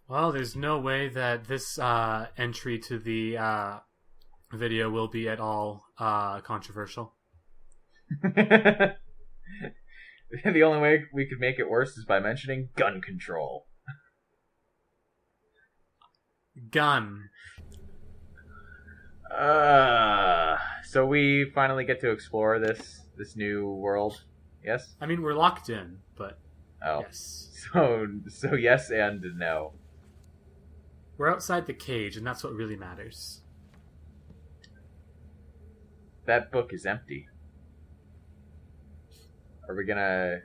Well, there's no way that this entry to the video will be at all controversial. The only way we could make it worse is by mentioning gun control. Gun. So we finally get to explore this new world. Yes? I mean, we're locked in, but Oh. yes. So yes and no. We're outside the cage, and that's what really matters. That book is empty. Are we gonna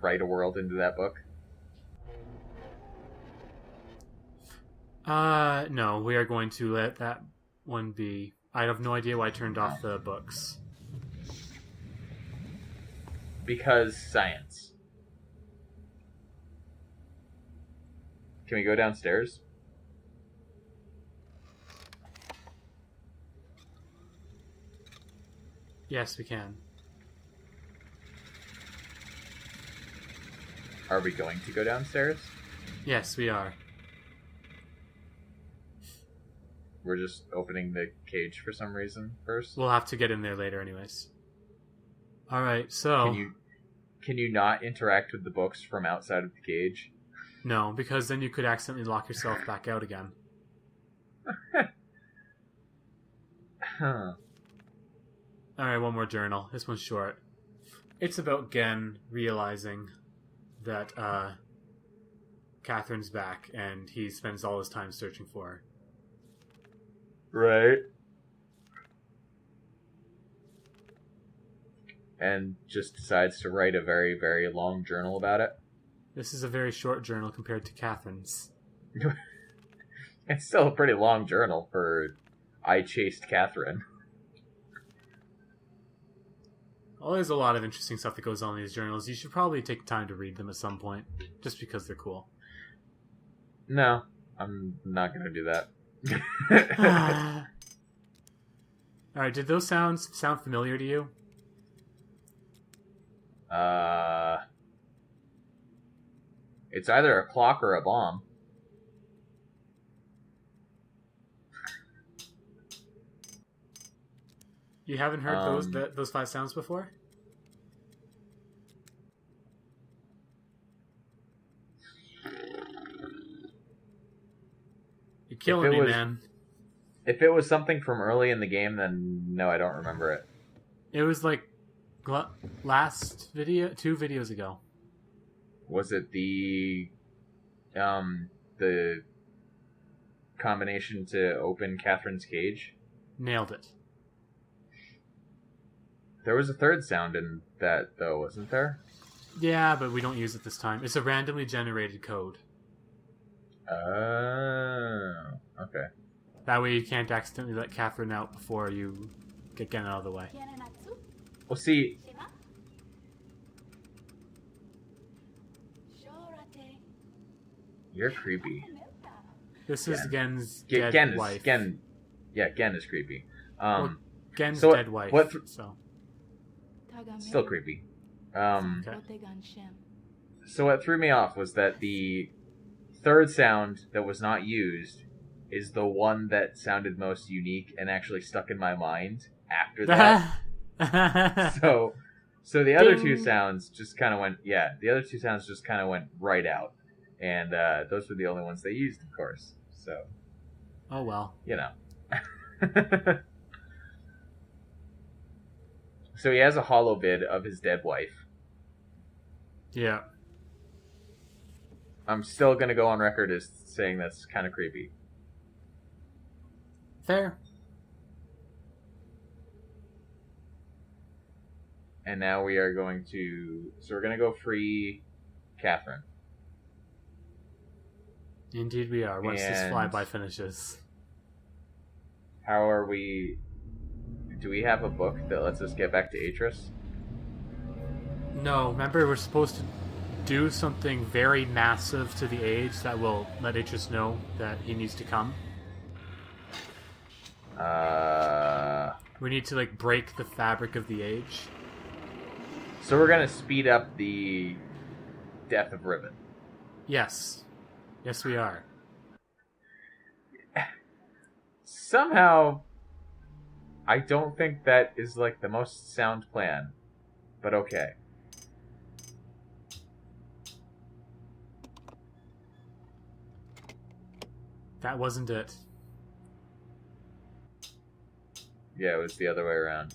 write a world into that book? No, we are going to let that one be. I have no idea why I turned off the books. Because science. Can we go downstairs? Yes, we can. Are we going to go downstairs? Yes, we are. We're just opening the cage for some reason first. We'll have to get in there later anyways. Alright, so... Can you not interact with the books from outside of the cage? No, because then you could accidentally lock yourself back out again. Huh. Alright, one more journal. This one's short. It's about Gen realizing that Catherine's back, and he spends all his time searching for her. Right. And just decides to write a very, very long journal about it. This is a very short journal compared to Catherine's. It's still a pretty long journal for I chased Catherine. Well, there's a lot of interesting stuff that goes on in these journals. You should probably take time to read them at some point, just because they're cool. No, I'm not going to do that. Alright, did those sounds sound familiar to you? It's either a clock or a bomb. You haven't heard those five sounds before? You're killing me, man. If it was something from early in the game, then no, I don't remember it. It was like last video, 2 videos ago. Was it the combination to open Catherine's cage? Nailed it. There was a third sound in that, though, wasn't there? Yeah, but we don't use it this time. It's a randomly generated code. Oh, okay. That way you can't accidentally let Catherine out before you get Gen out of the way. Well, see... You're creepy. This is Gen's Gen dead wife. Gen is creepy. Well, Gen's dead wife. So still creepy. okay. So what threw me off was that the third sound that was not used is the one that sounded most unique and actually stuck in my mind after that. So the other two sounds just kind of went, the other two sounds just kind of went right out. And those were the only ones they used, of course. So. Oh, well. You know. So he has a hollow vid of his dead wife. Yeah. I'm still going to go on record as saying that's kind of creepy. Fair. And now we are going to... So we're going to go free Catherine. Indeed we are, once this flyby finishes. How are we... Do we have a book that lets us get back to Atris? No, remember we're supposed to do something very massive to the age that will let Atris know that he needs to come. We need to, like, break the fabric of the age. So we're going to speed up the death of Riven. Yes. Yes, we are. Somehow, I don't think that is like the most sound plan, but okay. That wasn't it. Yeah, it was the other way around.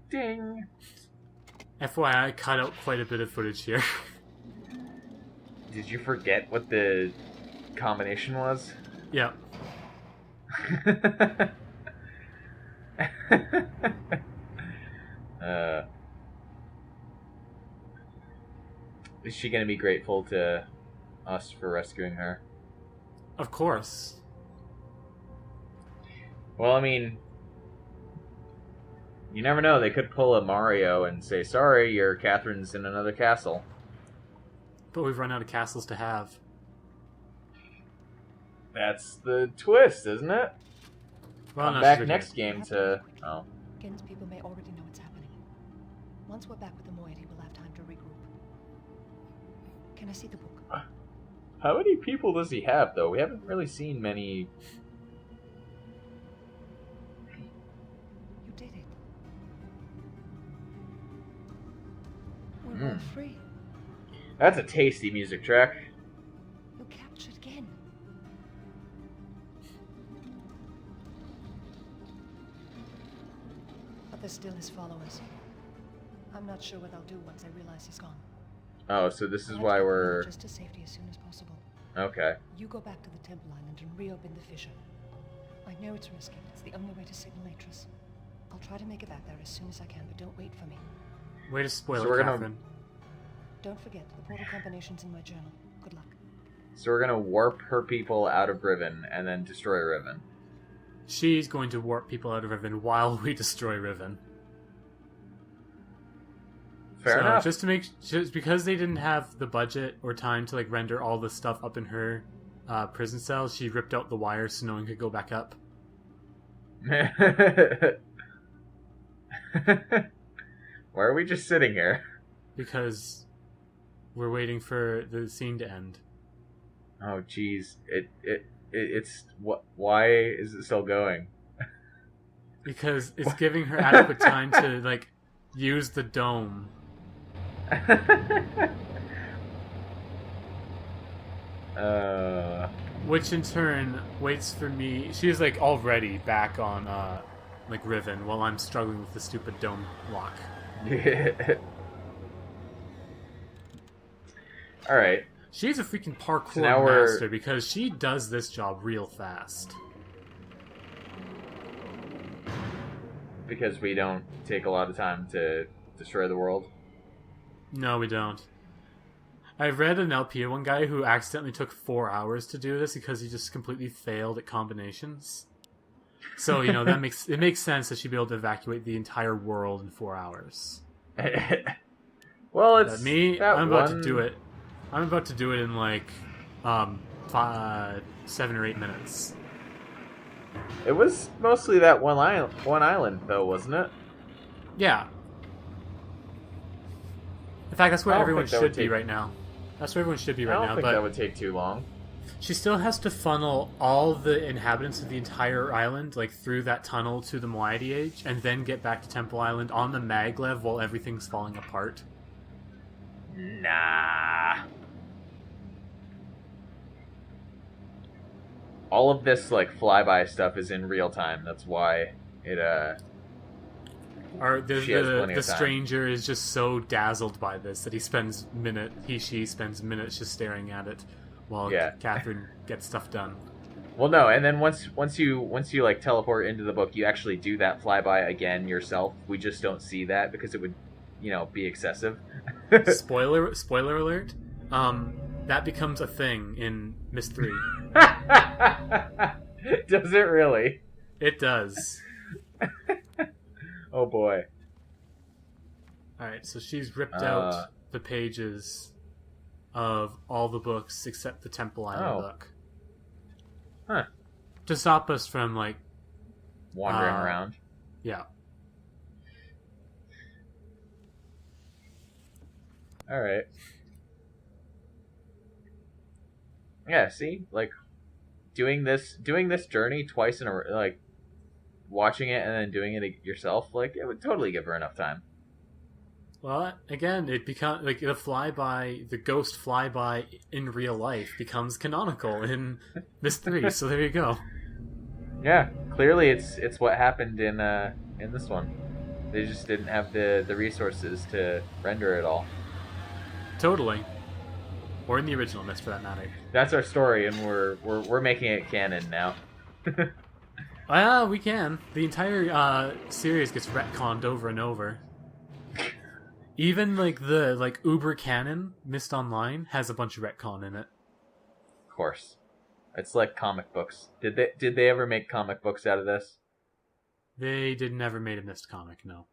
Ding! FYI, I cut out quite a bit of footage here. Did you forget what the combination was? Yeah. Is she gonna be grateful to us for rescuing her? Of course. Well, I mean, you never know. They could pull a Mario and say, "Sorry, your Catherine's in another castle." But we've run out of castles to have. That's the twist, isn't it? Well, I'm no, back she's next okay. game to... Oh. Gen's people may already know what's happening. Once we're back with the moiety, we'll have time to regroup. Can I see the book? How many people does he have, though? We haven't really seen many... You did it. We're all free. That's a tasty music track. You captured Gen. But there's still his followers. I'm not sure what I'll do once I realize he's gone. Oh, so this is I'll why take we're... them just to safety as soon as possible. Okay. You go back to the Temple Island and reopen the fissure. I know it's risky. It's the only way to signal Atris. I'll try to make it back there as soon as I can, but don't wait for me. Way to spoil So it, we're gonna- Catherine. Don't forget, the portal combination's in my journal. Good luck. So we're gonna warp her people out of Riven and then destroy Riven. She's going to warp people out of Riven while we destroy Riven. Fair enough. Just because they didn't have the budget or time to like render all the stuff up in her prison cell, she ripped out the wires so no one could go back up. Why are we just sitting here? Because we're waiting for the scene to end. Oh, jeez. It's what? Why is it still going? Because it's giving her adequate time to like use the dome. Which in turn waits for me. She's like already back on like Riven while I'm struggling with the stupid dome lock. All right. She's a freaking parkour So now we're- master because she does this job real fast. Because we don't take a lot of time to destroy the world. No, we don't. I read an LP of one guy who accidentally took 4 hours to do this because he just completely failed at combinations. So, you know, that makes sense that she'd be able to evacuate the entire world in 4 hours. Well, it's But me, that I'm about one... to do it. I'm about to do it in like 7 or 8 minutes. It was mostly that one island, though, wasn't it? Yeah. In fact, that's where I don't everyone think that would should be take- right now. That's where everyone should be I right don't now. think But that would take too long. she still has to funnel all the inhabitants of the entire island, like through that tunnel to the Moiety Age, and then get back to Temple Island on the maglev while everything's falling apart. Nah. All of this like flyby stuff is in real time. That's why it Or She has plenty the of time. stranger is just so dazzled by this that she spends minutes just staring at it while Yeah. Catherine gets stuff done. Well, no, and then once you like teleport into the book, you actually do that flyby again yourself. We just don't see that because it would, be excessive. Spoiler alert. That becomes a thing in Myst 3. Does it really? It does. Oh boy. Alright, so she's ripped out the pages of all the books except the Temple Island book. Huh. To stop us from, like... Wandering around. Yeah. Alright. Yeah, see? Like, doing this journey twice in a like watching it and then doing it yourself, like it would totally give her enough time. Well, again, it becomes like the ghost flyby in real life becomes canonical in Myst 3. So there you go. Yeah, clearly it's what happened in this one. They just didn't have the resources to render it all. Totally. Or in the original Myst, for that matter. That's our story, and we're making it canon now. We can. The entire series gets retconned over and over. Even the uber canon Myst Online has a bunch of retcon in it. Of course, it's like comic books. Did they ever make comic books out of this? They did never made a Myst comic, no.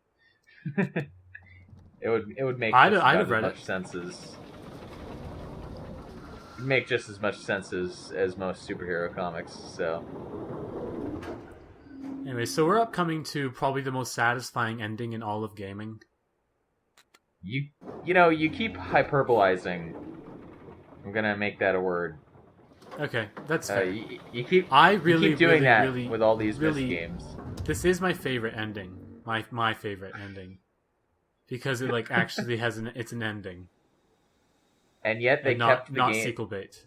It would make I'd have read much sense as make just as much sense as most superhero comics. So anyway, so we're upcoming to probably the most satisfying ending in all of gaming. You keep hyperbolizing. I'm gonna make that a word. Okay, that's fair. You keep doing really, that really, with all these Myst really, games. This is my favorite ending. My favorite ending. Because it actually it's an ending. And yet they kept the not game. sequel bait.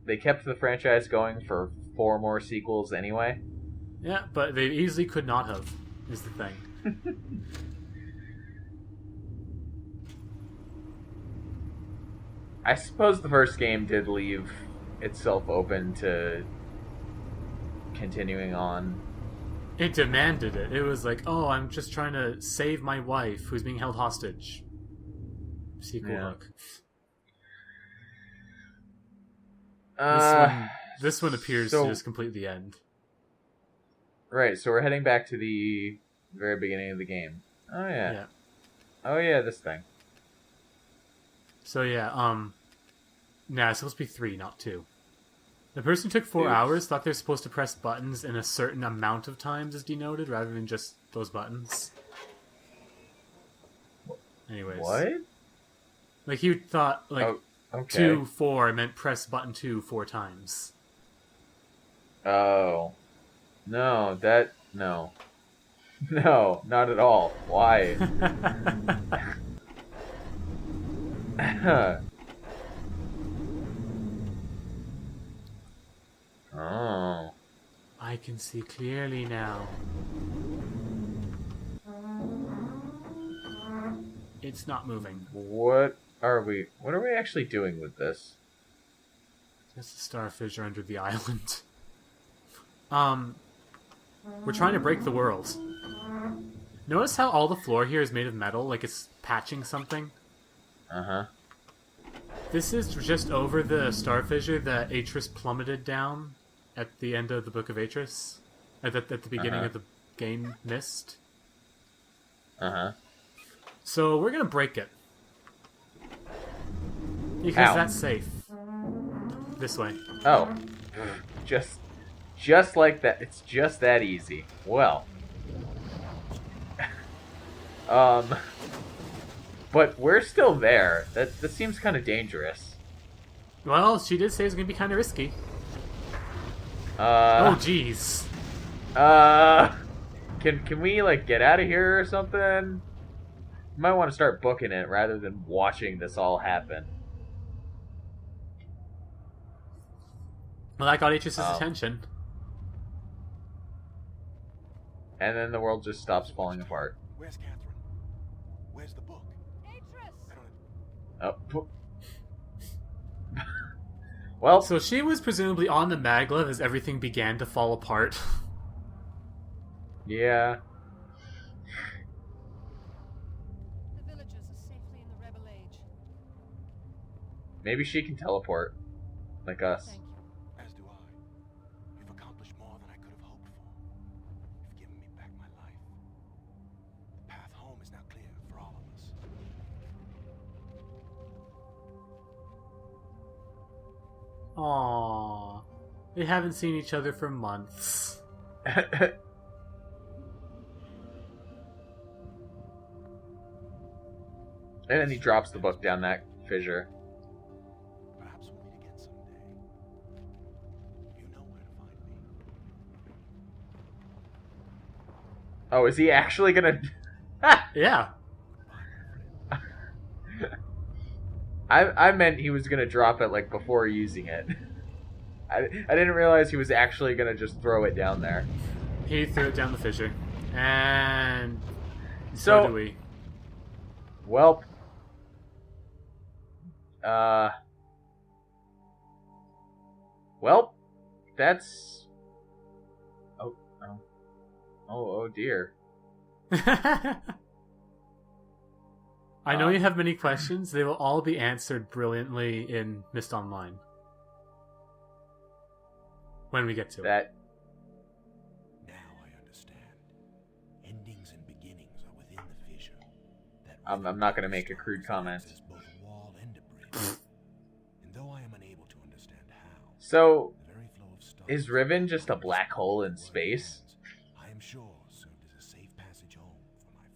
They kept the franchise going for 4 more sequels anyway. Yeah, but they easily could not have, is the thing. I suppose the first game did leave itself open to continuing on. It demanded it. It was like, oh, I'm just trying to save my wife who's being held hostage. Sequel hook. This one appears to just complete the end. Right, so we're heading back to the very beginning of the game. Oh yeah. Oh yeah, this thing. So yeah, it's supposed to be 3, not 2. The person who took 4 hours thought they're supposed to press buttons in a certain amount of times as denoted, rather than just those buttons. Anyways. What? Like, he thought, okay. 2, 4 meant press button 2 4 times. Oh. No, no. No, not at all. Why? Oh. I can see clearly now. It's not moving. What are we actually doing with this? There's a starfish under the island. We're trying to break the world. Notice how all the floor here is made of metal, like it's patching something? Uh-huh. This is just over the star fissure that Atris plummeted down at the end of the Book of Atris. At the beginning of the game Myst. Uh-huh. So we're gonna break it. Because that's safe. This way. Oh. Just like that. It's just that easy. Well. But we're still there. That seems kind of dangerous. Well, she did say it's gonna be kind of risky. Oh, jeez. Can we get out of here or something? You might want to start booking it rather than watching this all happen. Well, that got Atris' attention. And then the world just stops falling apart. Where's Catherine? Where's the book? Oh. Well, so she was presumably on the maglev as everything began to fall apart. Yeah. The villagers are safely in the rebel age. Maybe she can teleport, like us. Thank you. As do I. You've accomplished more than I could have hoped for. You've given me back my life. The path home is now clear for all of us. Aww. They haven't seen each other for months. And then he drops the book down that fissure. Perhaps we'll meet again someday. You know where to Oh, is he actually gonna? Yeah. I meant he was gonna drop it like before using it. I didn't realize he was actually gonna just throw it down there. He threw it down the fissure. And So do we. Well, well, that's oh dear. I know you have many questions. They will all be answered brilliantly in Mist Online. When we get to it. That Now I understand. Endings and beginnings are within the fissure. That I'm not going to make a crude comment. is both a wall and a bridge. And though I am unable to understand how, So, the very flow of stars is Riven just a black hole in space? I am sure served as a safe passage home for my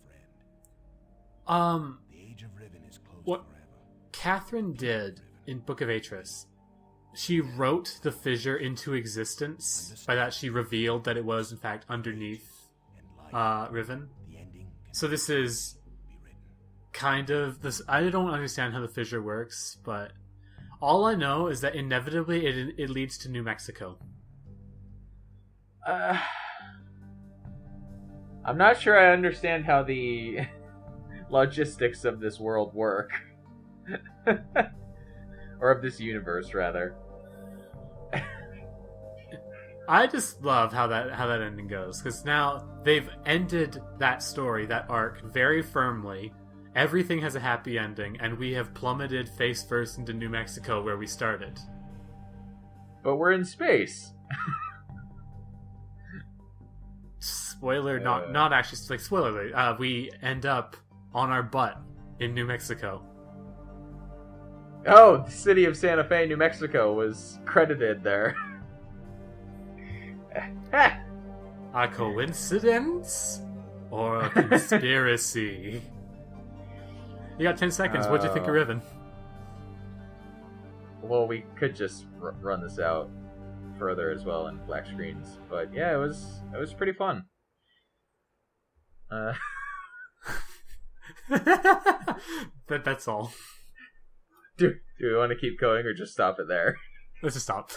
friend. The age of Riven is closed What forever. Catherine did in Book of Atris, she wrote the fissure into existence. By that, she revealed that it was, in fact, underneath Riven. The ending can So this is be written. kind of this. I don't understand how the fissure works, but all I know is that inevitably it leads to New Mexico. I'm not sure I understand how the logistics of this world work. Or of this universe, rather. I just love how that ending goes, because now they've ended that story, that arc, very firmly. Everything has a happy ending, and we have plummeted face first into New Mexico where we started. But we're in space. Spoiler, not actually, like, spoiler alert, we end up on our butt in New Mexico. Oh, the city of Santa Fe, New Mexico was credited there. A coincidence? Or a conspiracy? You got 10 seconds. What'd you think of Riven? Well, we could just run this out further as well in black screens. But yeah, it was pretty fun. That's all. Do we want to keep going or just stop it there? Let's just stop.